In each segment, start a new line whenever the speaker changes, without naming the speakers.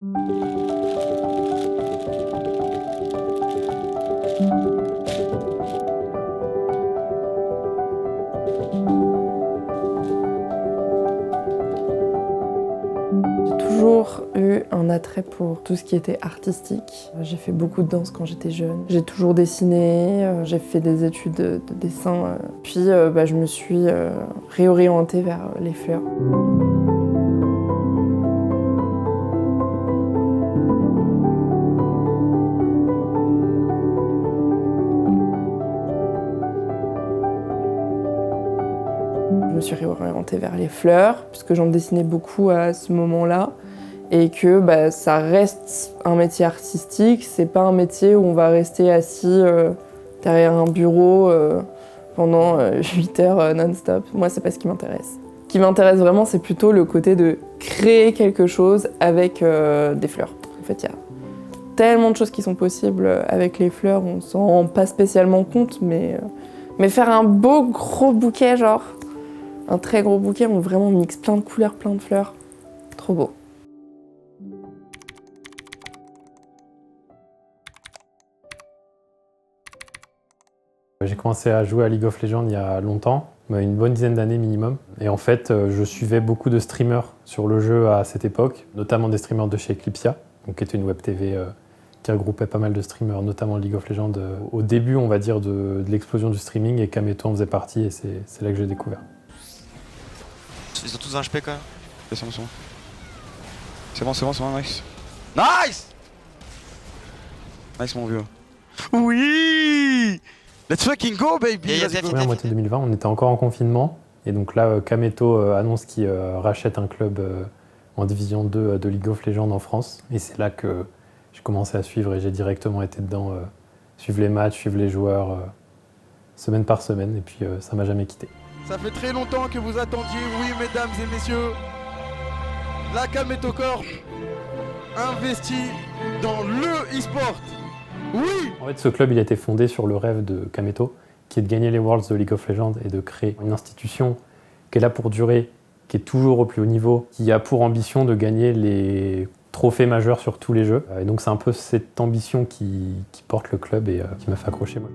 J'ai toujours eu un attrait pour tout ce qui était artistique. J'ai fait beaucoup de danse quand j'étais jeune. J'ai toujours dessiné, j'ai fait des études de dessin. Puis je me suis réorientée vers les fleurs. Je me suis réorientée vers les fleurs, puisque j'en dessinais beaucoup à ce moment-là. Et que ça reste un métier artistique, c'est pas un métier où on va rester assis derrière un bureau pendant 8 heures non-stop. Moi, c'est pas ce qui m'intéresse. Ce qui m'intéresse vraiment, c'est plutôt le côté de créer quelque chose avec des fleurs. En fait, il y a tellement de choses qui sont possibles avec les fleurs, on s'en rend pas spécialement compte, mais faire un beau gros bouquet, genre un très gros bouquet, on vraiment mixe plein de couleurs, plein de fleurs. Trop beau.
J'ai commencé à jouer à League of Legends il y a longtemps, une bonne dizaine d'années minimum. Et en fait, je suivais beaucoup de streamers sur le jeu à cette époque, notamment des streamers de chez Eclipsia, qui était une web TV qui regroupait pas mal de streamers, notamment League of Legends. Au début, on va dire, de l'explosion du streaming, et Kameto en faisait partie, et c'est là que j'ai découvert.
Ils ont tous un HP quand même. C'est bon, nice. Nice! Nice mon vieux. Oui! Let's fucking go baby!
La première moitié 2020, on était encore en confinement, et donc là, Kameto annonce qu'il rachète un club en Division 2 de League of Legends en France, et c'est là que j'ai commencé à suivre, et j'ai directement été dedans, suivre les matchs, suivre les joueurs, semaine par semaine, et puis ça m'a jamais quitté.
Ça fait très longtemps que vous attendiez, oui mesdames et messieurs, la Kameto Corp investit dans le e-sport. Oui!
En fait, ce club, il a été fondé sur le rêve de Kameto, qui est de gagner les Worlds de League of Legends et de créer une institution qui est là pour durer, qui est toujours au plus haut niveau, qui a pour ambition de gagner les trophées majeurs sur tous les jeux. Et donc c'est un peu cette ambition qui porte le club et qui m'a fait accrocher, moi.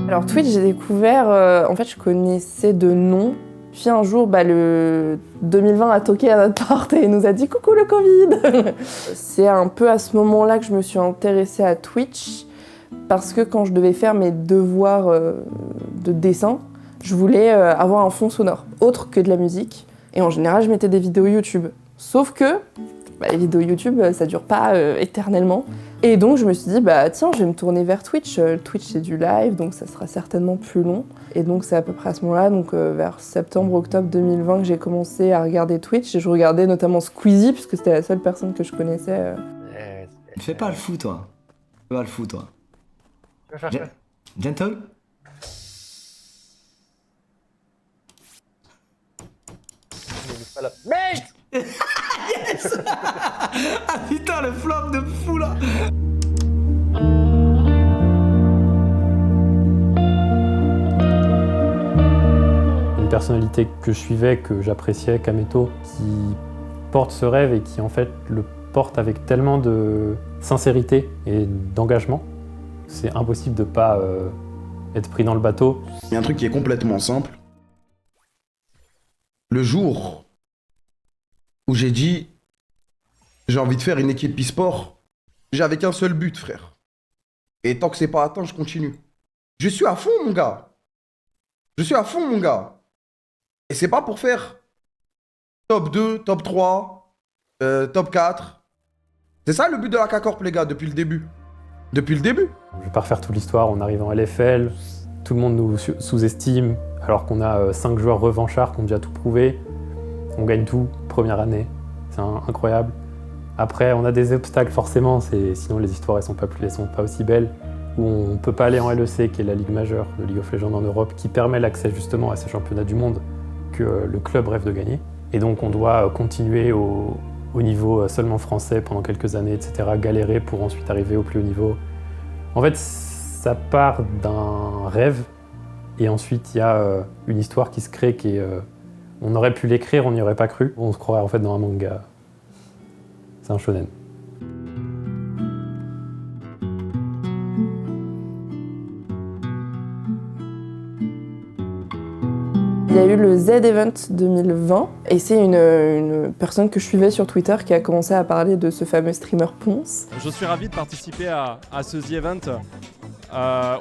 Alors Twitch, j'ai découvert, en fait je connaissais de nom. Puis un jour, le 2020 a toqué à notre porte et nous a dit « Coucou le Covid !» C'est un peu à ce moment-là que je me suis intéressée à Twitch, parce que quand je devais faire mes devoirs de dessin, je voulais avoir un fond sonore, autre que de la musique. Et en général, je mettais des vidéos YouTube. Sauf que les vidéos YouTube, ça dure pas éternellement. Et donc je me suis dit, tiens, je vais me tourner vers Twitch. Twitch, c'est du live, donc ça sera certainement plus long. Et donc c'est à peu près à ce moment-là, donc vers septembre-octobre 2020, que j'ai commencé à regarder Twitch. Et je regardais notamment Squeezie, puisque c'était la seule personne que je connaissais.
Fais pas le fou, toi. Fais pas le fou, toi.
Tu vas faire quoi?
Gentle?
Merde!
Yes! Ah putain, le flop de fou, là!
Une personnalité que je suivais, que j'appréciais, Kameto, qui porte ce rêve et qui en fait le porte avec tellement de sincérité et d'engagement. C'est impossible de pas être pris dans le bateau.
Il y a un truc qui est complètement simple. Le jour où j'ai dit j'ai envie de faire une équipe e-sport, j'avais qu'un seul but, frère. Et tant que c'est pas atteint, je continue. Je suis à fond, mon gars. Je suis à fond, mon gars. Et c'est pas pour faire top 2, top 3, top 4. C'est ça le but de la K-Corp, les gars, depuis le début. Depuis le début.
Je vais pas refaire toute l'histoire, on arrive en LFL, tout le monde nous sous-estime, alors qu'on a 5 joueurs revanchards qui ont déjà tout prouvé. On gagne tout, première année, c'est incroyable. Après, on a des obstacles forcément, sinon les histoires elles sont pas aussi belles. Où on peut pas aller en LEC, qui est la ligue majeure de League of Legends en Europe, qui permet l'accès justement à ces championnats du monde que le club rêve de gagner. Et donc on doit continuer au niveau seulement français pendant quelques années, etc., galérer pour ensuite arriver au plus haut niveau. En fait, ça part d'un rêve Et ensuite, il y a une histoire qui se crée qui est... on aurait pu l'écrire, on n'y aurait pas cru. On se croirait en fait dans un manga. C'est un shonen.
Il y a eu le Z-Event 2020 et c'est une personne que je suivais sur Twitter qui a commencé à parler de ce fameux streamer Ponce.
Je suis ravi de participer à ce The-Event.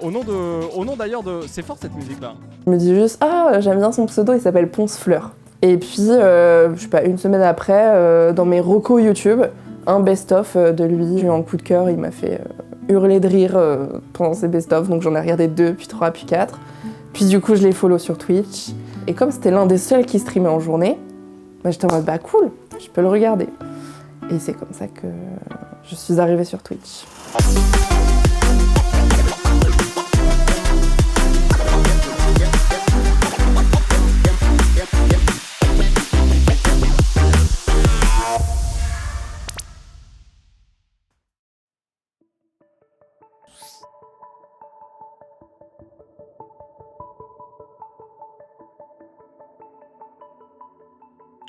Au nom d'ailleurs de... C'est fort cette musique-là.
Je me dis juste « Ah, j'aime bien son pseudo, il s'appelle Ponce Fleur ». Et puis, je sais pas, une semaine après, dans mes recos YouTube, un best-of de lui, j'ai eu un coup de cœur, il m'a fait hurler de rire pendant ses best-of, donc j'en ai regardé 2, puis 3, puis 4. Puis du coup, je l'ai follow sur Twitch. Et comme c'était l'un des seuls qui streamait en journée, bah, j'étais en mode bah cool, je peux le regarder. Et c'est comme ça que je suis arrivée sur Twitch.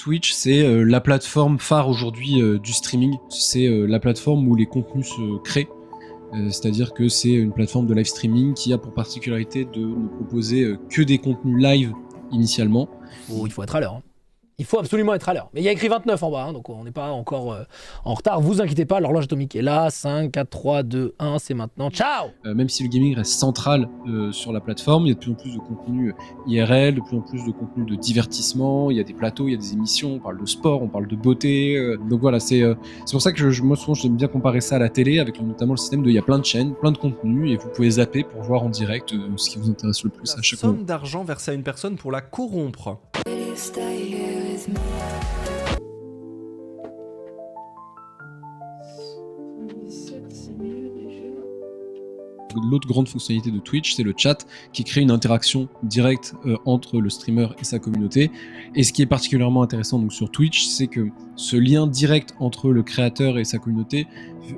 Twitch, c'est la plateforme phare aujourd'hui du streaming. C'est la plateforme où les contenus se créent. C'est-à-dire que c'est une plateforme de live streaming qui a pour particularité de ne proposer que des contenus live initialement.
Oh, il faut être à l'heure. Hein. Il faut absolument être à l'heure. Mais il y a écrit 29 en bas, hein, donc on n'est pas encore en retard. Vous inquiétez pas, l'horloge atomique est là. 5, 4, 3, 2, 1, c'est maintenant. Ciao.
Même si le gaming reste central sur la plateforme, il y a de plus en plus de contenu IRL, de plus en plus de contenu de divertissement. Il y a des plateaux, il y a des émissions, on parle de sport, on parle de beauté. Donc voilà, c'est pour ça que moi souvent j'aime bien comparer ça à la télé, avec notamment le système de il y a plein de chaînes, plein de contenus, et vous pouvez zapper pour voir en direct ce qui vous intéresse le plus à chaque moment.
Somme d'argent versée à une personne pour la corrompre.
L'autre grande fonctionnalité de Twitch, c'est le chat qui crée une interaction directe entre le streamer et sa communauté. Et ce qui est particulièrement intéressant donc, sur Twitch, c'est que ce lien direct entre le créateur et sa communauté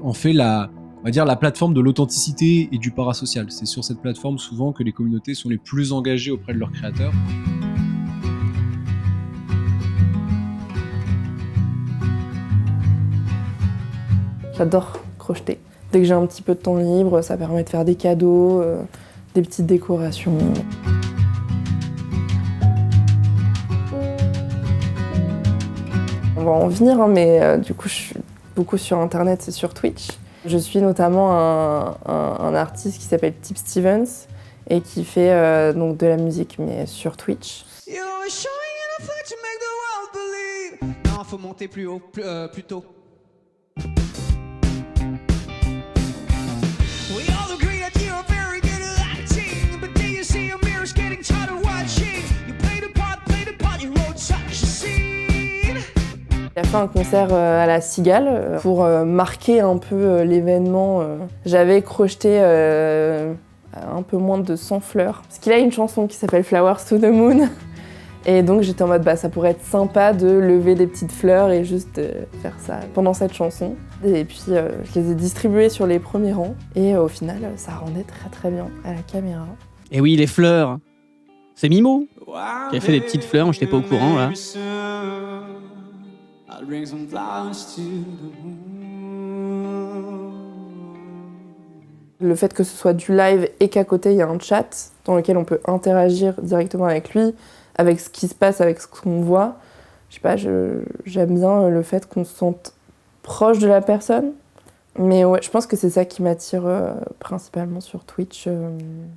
en fait on va dire la plateforme de l'authenticité et du parasocial. C'est sur cette plateforme souvent que les communautés sont les plus engagées auprès de leurs créateurs.
J'adore crocheter. Dès que j'ai un petit peu de temps libre, ça permet de faire des cadeaux, des petites décorations. On va en venir, hein, mais du coup, je suis beaucoup sur Internet et sur Twitch. Je suis notamment un artiste qui s'appelle Tip Stevens et qui fait donc de la musique, mais sur Twitch.
Non, faut monter plus haut, plus tôt.
Il a fait un concert à la Cigale pour marquer un peu l'événement. J'avais crocheté un peu moins de 100 fleurs. Parce qu'il a une chanson qui s'appelle Flowers to the Moon. Et donc j'étais en mode bah ça pourrait être sympa de lever des petites fleurs et juste faire ça pendant cette chanson. Et puis je les ai distribuées sur les premiers rangs et au final ça rendait très très bien à la caméra.
Et oui, les fleurs. C'est Mimo qui a fait des petites fleurs, j'étais pas au courant là.
Le fait que ce soit du live et qu'à côté il y a un chat dans lequel on peut interagir directement avec lui, avec ce qui se passe, avec ce qu'on voit. Je sais pas, j'aime bien le fait qu'on se sente proche de la personne. Mais ouais, je pense que c'est ça qui m'attire principalement sur Twitch.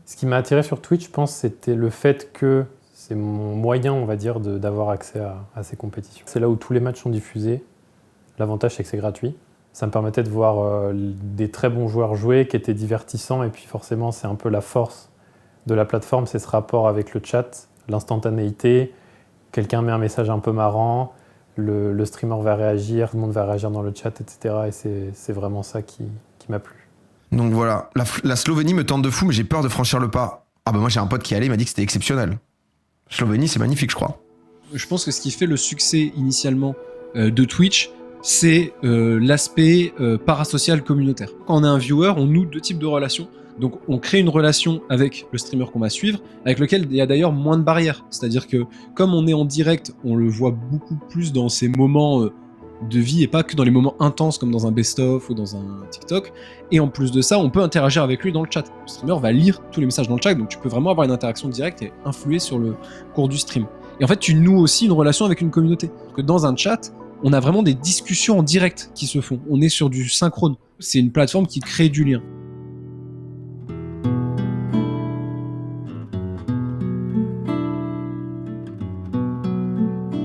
Ce qui m'a attiré sur Twitch, je pense, c'était le fait que c'est mon moyen, on va dire, d'avoir accès à ces compétitions. C'est là où tous les matchs sont diffusés. L'avantage, c'est que c'est gratuit. Ça me permettait de voir des très bons joueurs jouer, qui étaient divertissants. Et puis forcément, c'est un peu la force de la plateforme, c'est ce rapport avec le chat, l'instantanéité. Quelqu'un met un message un peu marrant, le streamer va réagir, tout le monde va réagir dans le chat, etc. Et c'est vraiment ça qui m'a plu.
Donc voilà, la Slovénie me tente de fou, mais j'ai peur de franchir le pas. Ah bah moi j'ai un pote qui est allé, il m'a dit que c'était exceptionnel. Slovénie, c'est magnifique, je crois.
Je pense que ce qui fait le succès initialement de Twitch, c'est l'aspect parasocial communautaire. Quand on est un viewer, on noue 2 types de relations. Donc on crée une relation avec le streamer qu'on va suivre, avec lequel il y a d'ailleurs moins de barrières. C'est-à-dire que comme on est en direct, on le voit beaucoup plus dans ses moments de vie et pas que dans les moments intenses comme dans un best-of ou dans un TikTok. Et en plus de ça, on peut interagir avec lui dans le chat. Le streamer va lire tous les messages dans le chat, donc tu peux vraiment avoir une interaction directe et influer sur le cours du stream. Et en fait, tu noues aussi une relation avec une communauté. Parce que dans un chat, on a vraiment des discussions en direct qui se font. On est sur du synchrone. C'est une plateforme qui crée du lien.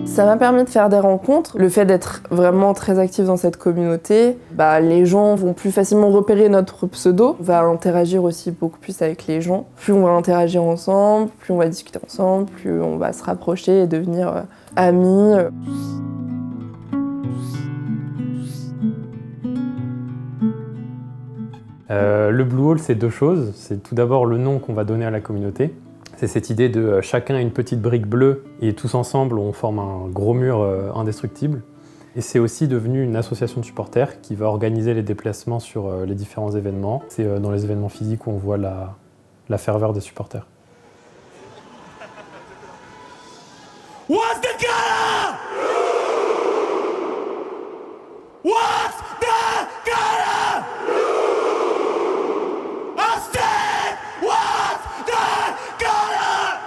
Ça m'a permis de faire des rencontres. Le fait d'être vraiment très actif dans cette communauté, les gens vont plus facilement repérer notre pseudo. On va interagir aussi beaucoup plus avec les gens. Plus on va interagir ensemble, plus on va discuter ensemble, plus on va se rapprocher et devenir amis.
Le Blue Hole, c'est 2 choses. C'est tout d'abord le nom qu'on va donner à la communauté. C'est cette idée de chacun a une petite brique bleue et tous ensemble on forme un gros mur indestructible. Et c'est aussi devenu une association de supporters qui va organiser les déplacements sur les différents événements. C'est dans les événements physiques où on voit la ferveur des supporters.
What's the color? What's the color? I said, what's the color?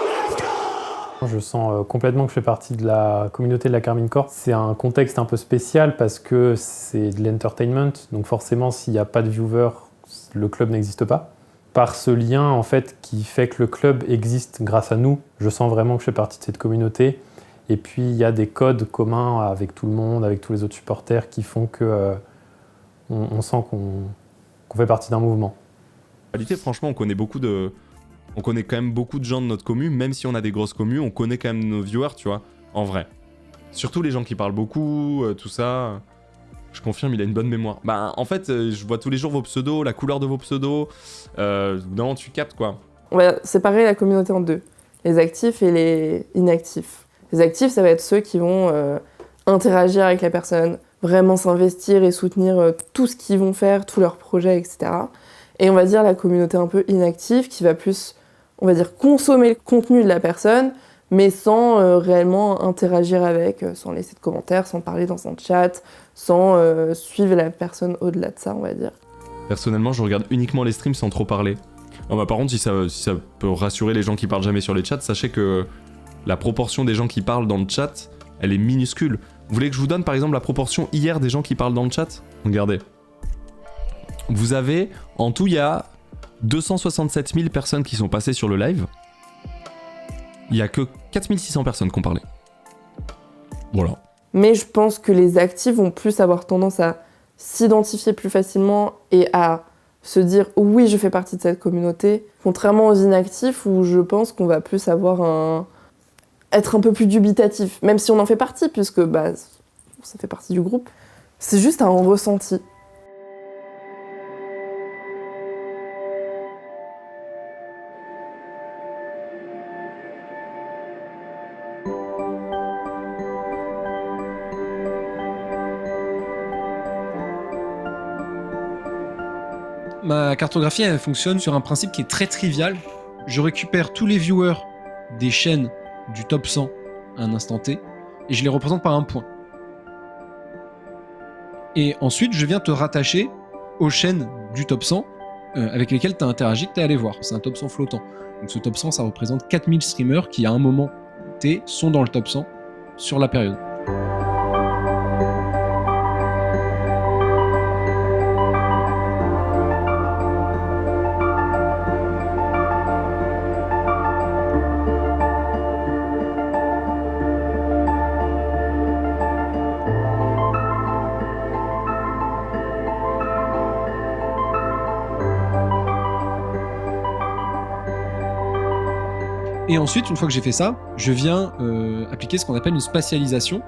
Let's go!
Je sens complètement que je fais partie de la communauté de la Carmine Corp. C'est un contexte un peu spécial parce que c'est de l'entertainment, donc forcément s'il n'y a pas de viewers, le club n'existe pas. Par ce lien en fait qui fait que le club existe grâce à nous, je sens vraiment que je fais partie de cette communauté. Et puis il y a des codes communs avec tout le monde, avec tous les autres supporters qui font que on sent qu'on fait partie d'un mouvement.
En réalité, franchement, on connaît quand même beaucoup de gens de notre commu, même si on a des grosses communes, on connaît quand même nos viewers, tu vois, en vrai. Surtout les gens qui parlent beaucoup, tout ça. Je confirme, il a une bonne mémoire. En fait, je vois tous les jours vos pseudos, la couleur de vos pseudos. Non, tu captes, quoi.
On va séparer la communauté en 2. Les actifs et les inactifs. Les actifs, ça va être ceux qui vont interagir avec la personne, vraiment s'investir et soutenir tout ce qu'ils vont faire, tous leurs projets, etc. Et on va dire la communauté un peu inactive qui va plus, on va dire, consommer le contenu de la personne, mais sans réellement interagir avec, sans laisser de commentaires, sans parler dans un chat, sans suivre la personne au-delà de ça, on va dire.
Personnellement, je regarde uniquement les streams sans trop parler. Par contre, si ça peut rassurer les gens qui parlent jamais sur les chats, sachez que la proportion des gens qui parlent dans le chat, elle est minuscule. Vous voulez que je vous donne par exemple la proportion hier des gens qui parlent dans le chat ? Regardez. Vous avez, en tout, il y a 267 000 personnes qui sont passées sur le live. Il n'y a que 4600 personnes qui ont parlé. Voilà.
Mais je pense que les actifs vont plus avoir tendance à s'identifier plus facilement et à se dire « oui, je fais partie de cette communauté », contrairement aux inactifs où je pense qu'on va plus être un peu plus dubitatif, même si on en fait partie, puisque ça fait partie du groupe. C'est juste un ressenti.
Ma cartographie, elle fonctionne sur un principe qui est très trivial. Je récupère tous les viewers des chaînes du top 100 à un instant T et je les représente par un point. Et ensuite, je viens te rattacher aux chaînes du top 100 avec lesquelles tu as interagi, que tu es allé voir. C'est un top 100 flottant. Donc ce top 100, ça représente 4000 streamers qui, à un moment T, sont dans le top 100 sur la période. Et ensuite, une fois que j'ai fait ça, je viens appliquer ce qu'on appelle une spatialisation,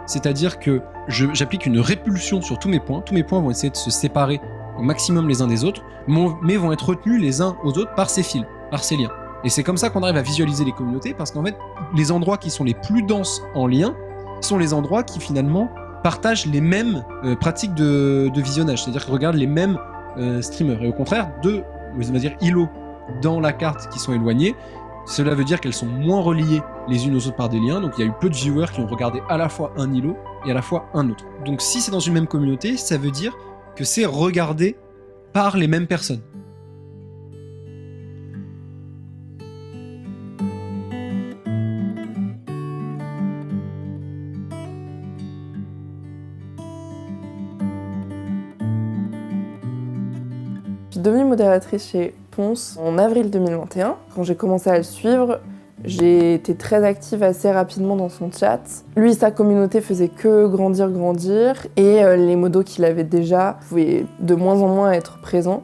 c'est-à-dire que j'applique une répulsion sur tous mes points. Tous mes points vont essayer de se séparer au maximum les uns des autres, mais vont être retenus les uns aux autres par ces fils, par ces liens. Et c'est comme ça qu'on arrive à visualiser les communautés, parce qu'en fait, les endroits qui sont les plus denses en liens, sont les endroits qui finalement partagent les mêmes pratiques de visionnage, c'est-à-dire qu'ils regardent les mêmes streamers. Et au contraire, on va dire îlots dans la carte qui sont éloignés, cela veut dire qu'elles sont moins reliées les unes aux autres par des liens, donc il y a eu peu de viewers qui ont regardé à la fois un îlot et à la fois un autre. Donc si c'est dans une même communauté, ça veut dire que c'est regardé par les mêmes personnes.
Je suis devenue modératrice chez Ponce en avril 2021. Quand j'ai commencé à le suivre, j'ai été très active assez rapidement dans son chat. Lui, sa communauté faisait que grandir, et les modos qu'il avait déjà pouvaient de moins en moins être présents.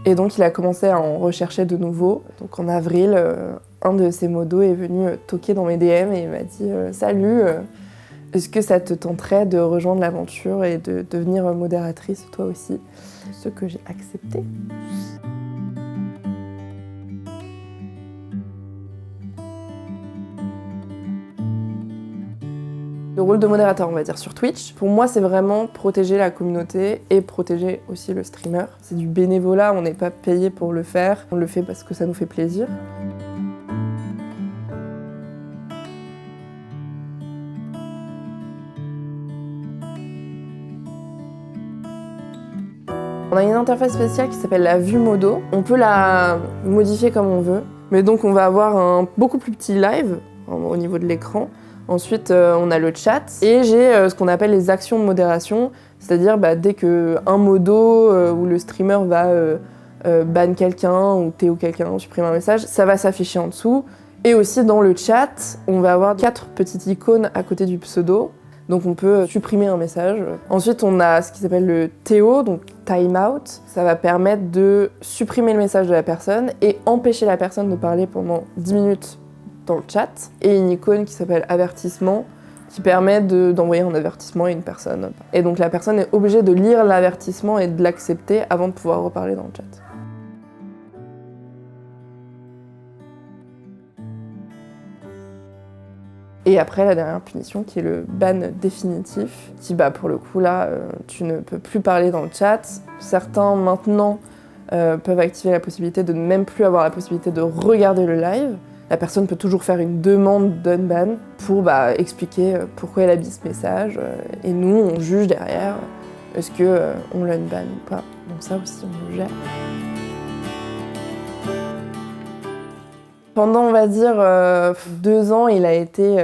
Et donc il a commencé à en rechercher de nouveaux. Donc en avril, un de ses modos est venu toquer dans mes DM et il m'a dit « Salut, est-ce que ça te tenterait de rejoindre l'aventure et de devenir modératrice toi aussi ?» Ce que j'ai accepté. Le rôle de modérateur, on va dire, sur Twitch, pour moi, c'est vraiment protéger la communauté et protéger aussi le streamer. C'est du bénévolat, on n'est pas payé pour le faire, on le fait parce que ça nous fait plaisir. On a une interface spéciale qui s'appelle la vue modo. On peut la modifier comme on veut, mais donc on va avoir un beaucoup plus petit live au niveau de l'écran. Ensuite, on a le chat et j'ai ce qu'on appelle les actions de modération, c'est-à-dire dès qu'un modo ou le streamer va ban quelqu'un ou TO quelqu'un, supprimer un message, ça va s'afficher en dessous. Et aussi dans le chat, on va avoir 4 petites icônes à côté du pseudo. Donc on peut supprimer un message. Ensuite, on a ce qui s'appelle le TO, donc timeout. Ça va permettre de supprimer le message de la personne et empêcher la personne de parler pendant 10 minutes dans le chat. Et une icône qui s'appelle avertissement, qui permet d'envoyer un avertissement à une personne. Et donc la personne est obligée de lire l'avertissement et de l'accepter avant de pouvoir reparler dans le chat. Et après, la dernière punition qui est le ban définitif, qui pour le coup là, tu ne peux plus parler dans le chat. Certains maintenant peuvent activer la possibilité de ne même plus avoir la possibilité de regarder le live. La personne peut toujours faire une demande d'unban pour expliquer pourquoi elle a mis ce message. Et nous, on juge derrière, est-ce qu'on l'unban ou pas. Donc ça aussi, on le gère. Pendant, on va dire, 2 ans, il a été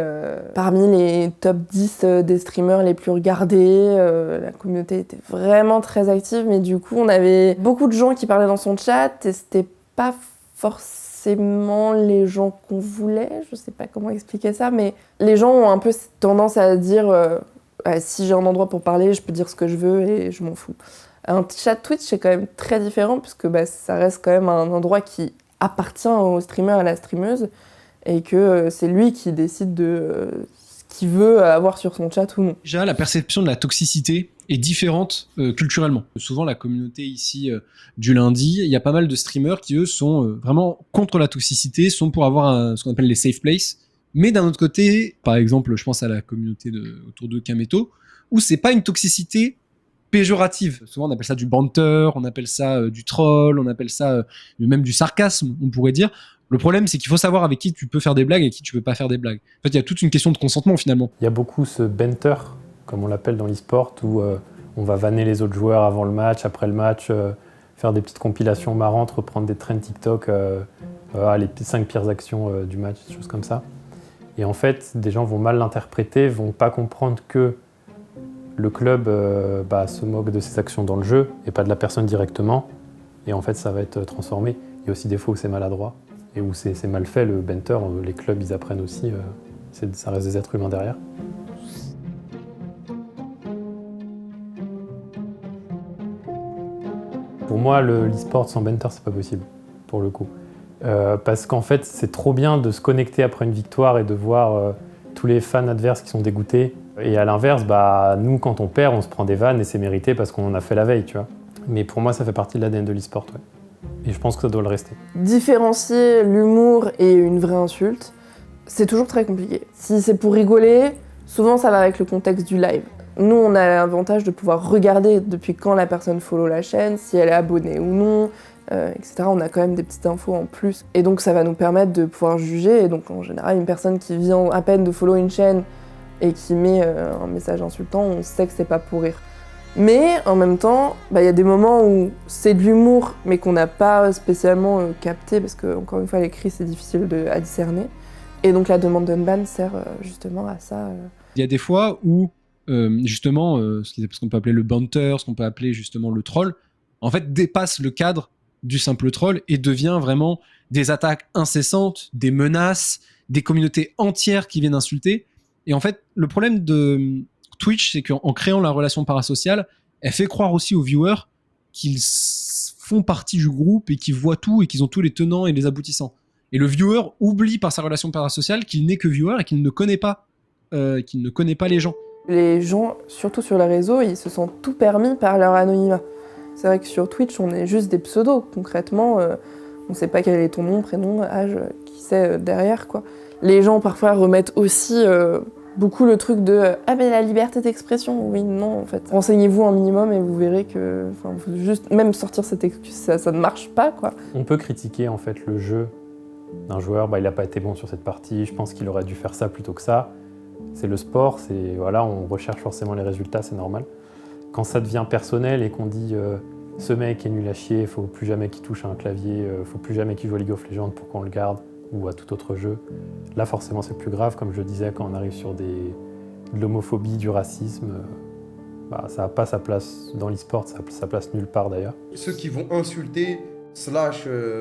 parmi les top 10 des streamers les plus regardés. La communauté était vraiment très active, mais du coup, on avait beaucoup de gens qui parlaient dans son chat et c'était pas forcément les gens qu'on voulait. Je sais pas comment expliquer ça, mais les gens ont un peu tendance à dire si j'ai un endroit pour parler, je peux dire ce que je veux et je m'en fous. Un chat Twitch, c'est quand même très différent puisque ça reste quand même un endroit qui appartient au streamer, à la streameuse, et que c'est lui qui décide de ce qu'il veut avoir sur son chat ou non.
Déjà, la perception de la toxicité est différente culturellement. Souvent, la communauté ici du lundi, il y a pas mal de streamers qui, eux, sont vraiment contre la toxicité, sont pour avoir ce qu'on appelle les safe places. Mais d'un autre côté, par exemple, je pense à la communauté autour de Kameto, où c'est pas une toxicité péjorative. Souvent, on appelle ça du banter, on appelle ça du troll, on appelle ça même du sarcasme, on pourrait dire. Le problème, c'est qu'il faut savoir avec qui tu peux faire des blagues et qui tu peux pas faire des blagues. En fait, il y a toute une question de consentement, finalement.
Il y a beaucoup ce banter, comme on l'appelle dans l'e-sport, où on va vanner les autres joueurs avant le match, après le match, faire des petites compilations marrantes, reprendre des trends TikTok, les 5 pires actions du match, des choses comme ça. Et en fait, des gens vont mal l'interpréter, vont pas comprendre que le club se moque de ses actions dans le jeu et pas de la personne directement. Et en fait, ça va être transformé. Il y a aussi des fois où c'est maladroit et où c'est mal fait, le banter. Les clubs, ils apprennent aussi. Ça reste des êtres humains derrière. Pour moi, l'e-sport sans banter, c'est pas possible, pour le coup. Parce qu'en fait, c'est trop bien de se connecter après une victoire et de voir tous les fans adverses qui sont dégoûtés. Et à l'inverse, nous, quand on perd, on se prend des vannes et c'est mérité parce qu'on en a fait la veille, tu vois. Mais pour moi, ça fait partie de l'ADN de l'e-sport, ouais. Et je pense que ça doit le rester. Différencier l'humour et une vraie insulte, c'est toujours très compliqué. Si c'est pour rigoler,
Souvent, ça va avec le contexte du live. Nous, on a l'avantage de pouvoir regarder depuis quand la personne follow la chaîne, si elle est abonnée ou non, etc. On a quand même des petites infos en plus. Et donc, ça va nous permettre de pouvoir juger. Et donc, en général, une personne qui vient à peine de follow une chaîne et qui met un message insultant, on sait que c'est pas pour rire. Mais en même temps, y a des moments où c'est de l'humour, mais qu'on n'a pas spécialement capté, parce que, encore une fois, l'écrit, c'est difficile à discerner. Et donc, la demande d'unban sert justement à ça.
Il y a des fois où, justement, ce qu'on peut appeler le banter, ce qu'on peut appeler justement le troll, en fait, dépasse le cadre du simple troll et devient vraiment des attaques incessantes, des menaces, des communautés entières qui viennent insulter. Et en fait, le problème de Twitch, c'est qu'en créant la relation parasociale, elle fait croire aussi aux viewers qu'ils font partie du groupe et qu'ils voient tout et qu'ils ont tous les tenants et les aboutissants. Et le viewer oublie par sa relation parasociale qu'il n'est que viewer et qu'il ne connaît pas les gens.
Les gens, surtout sur les réseaux, ils se sentent tout permis par leur anonymat. C'est vrai que sur Twitch, on est juste des pseudos. Concrètement, on ne sait pas quel est ton nom, prénom, âge, qui c'est derrière, quoi. Les gens, parfois, remettent aussi beaucoup le truc de « Ah, mais la liberté d'expression !» Oui, non, en fait. Renseignez-vous un minimum et vous verrez que... juste même sortir cette excuse, ça ne marche pas, quoi.
On peut critiquer, en fait, le jeu d'un joueur. Il n'a pas été bon sur cette partie, je pense qu'il aurait dû faire ça plutôt que ça. C'est le sport, voilà, on recherche forcément les résultats, c'est normal. Quand ça devient personnel et qu'on dit ce mec est nul à chier, il faut plus jamais qu'il touche à un clavier, faut plus jamais qu'il joue à League of Legends pour qu'on le garde, ou à tout autre jeu, là forcément c'est plus grave, comme je le disais, quand on arrive sur de l'homophobie, du racisme, ça n'a pas sa place dans l'e-sport, ça n'a sa place nulle part d'ailleurs.
Ceux qui vont insulter,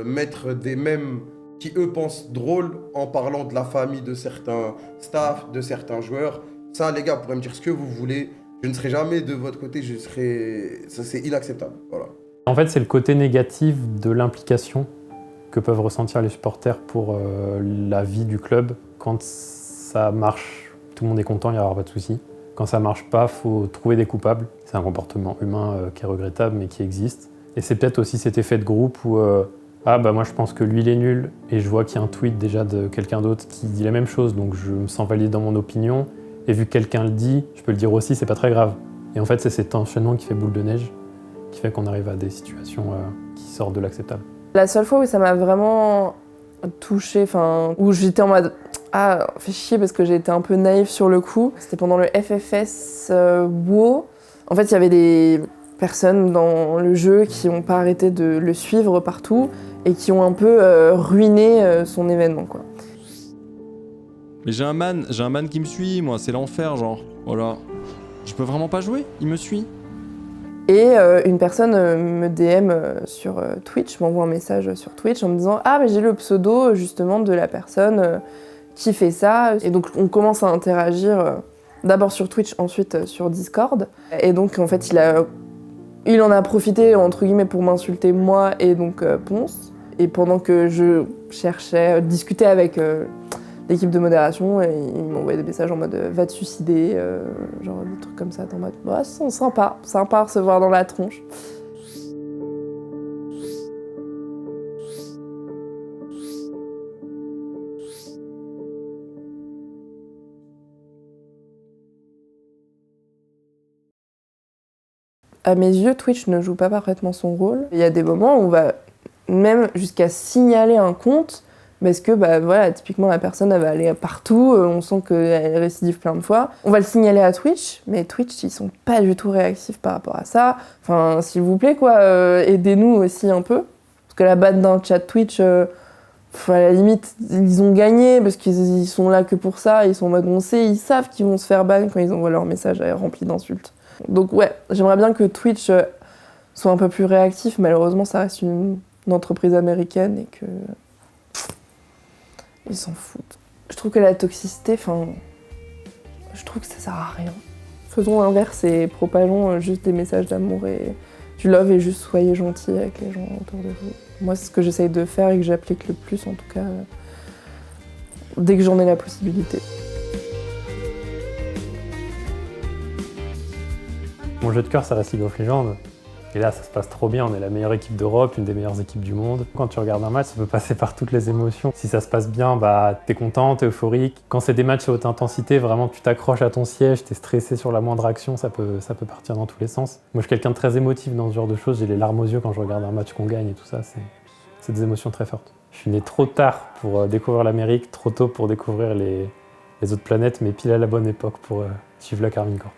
mettre des mèmes qui eux pensent drôles en parlant de la famille de certains staffs, de certains joueurs, ça les gars, vous pourrez me dire ce que vous voulez, je ne serai jamais de votre côté, ça c'est inacceptable, voilà.
En fait, c'est le côté négatif de l'implication que peuvent ressentir les supporters pour la vie du club. Quand ça marche, tout le monde est content, il n'y aura pas de souci. Quand ça marche pas, il faut trouver des coupables. C'est un comportement humain qui est regrettable, mais qui existe. Et c'est peut-être aussi cet effet de groupe où moi je pense que lui il est nul, et je vois qu'il y a un tweet déjà de quelqu'un d'autre qui dit la même chose, donc je me sens validé dans mon opinion. Et vu que quelqu'un le dit, je peux le dire aussi, c'est pas très grave. Et en fait, c'est cet enchaînement qui fait boule de neige, qui fait qu'on arrive à des situations qui sortent de l'acceptable.
La seule fois où ça m'a vraiment touchée, où j'étais en mode « Ah, fait chier » parce que j'ai été un peu naïve sur le coup, c'était pendant le FFS WoW. En fait, il y avait des personnes dans le jeu qui n'ont pas arrêté de le suivre partout et qui ont un peu ruiné son événement, quoi.
Mais j'ai un man qui me suit, moi, c'est l'enfer, genre. Voilà. Je peux vraiment pas jouer, il me suit.
Et une personne me DM sur Twitch, m'envoie un message sur Twitch en me disant « Ah, mais j'ai le pseudo justement de la personne qui fait ça ». Et donc on commence à interagir d'abord sur Twitch, ensuite sur Discord. Et donc en fait il en a profité entre guillemets pour m'insulter moi et donc Ponce. Et pendant que je cherchais, discuter avec l'équipe de modération, et il m'envoyait des messages en mode va te suicider, genre des trucs comme ça, en mode c'est sympa à recevoir dans la tronche. À mes yeux, Twitch ne joue pas parfaitement son rôle. Il y a des moments où on va même jusqu'à signaler un compte, parce que typiquement la personne elle va aller partout, on sent qu'elle récidive plein de fois. On va le signaler à Twitch, mais Twitch ils sont pas du tout réactifs par rapport à ça. Enfin, s'il vous plaît aidez-nous aussi un peu. Parce que la batte d'un chat Twitch, à la limite ils ont gagné parce qu'ils sont là que pour ça, ils sont en mode ils savent qu'ils vont se faire ban quand ils envoient leur message rempli d'insultes. Donc j'aimerais bien que Twitch soit un peu plus réactif, malheureusement ça reste une entreprise américaine et que... Ils s'en foutent. Je trouve que la toxicité, je trouve que ça sert à rien. Faisons l'inverse et propageons juste des messages d'amour et du love et juste soyez gentils avec les gens autour de vous. Moi, c'est ce que j'essaye de faire et que j'applique le plus, en tout cas, dès que j'en ai la possibilité.
Mon jeu de cœur, ça reste League of Legends. Et là, ça se passe trop bien, on est la meilleure équipe d'Europe, une des meilleures équipes du monde. Quand tu regardes un match, ça peut passer par toutes les émotions. Si ça se passe bien, bah, t'es content, t'es euphorique. Quand c'est des matchs à haute intensité, vraiment tu t'accroches à ton siège, t'es stressé sur la moindre action, ça peut partir dans tous les sens. Moi, je suis quelqu'un de très émotif dans ce genre de choses, j'ai les larmes aux yeux quand je regarde un match qu'on gagne et tout ça, c'est des émotions très fortes. Je suis né trop tard pour découvrir l'Amérique, trop tôt pour découvrir les autres planètes, mais pile à la bonne époque pour suivre la Carmine Corp.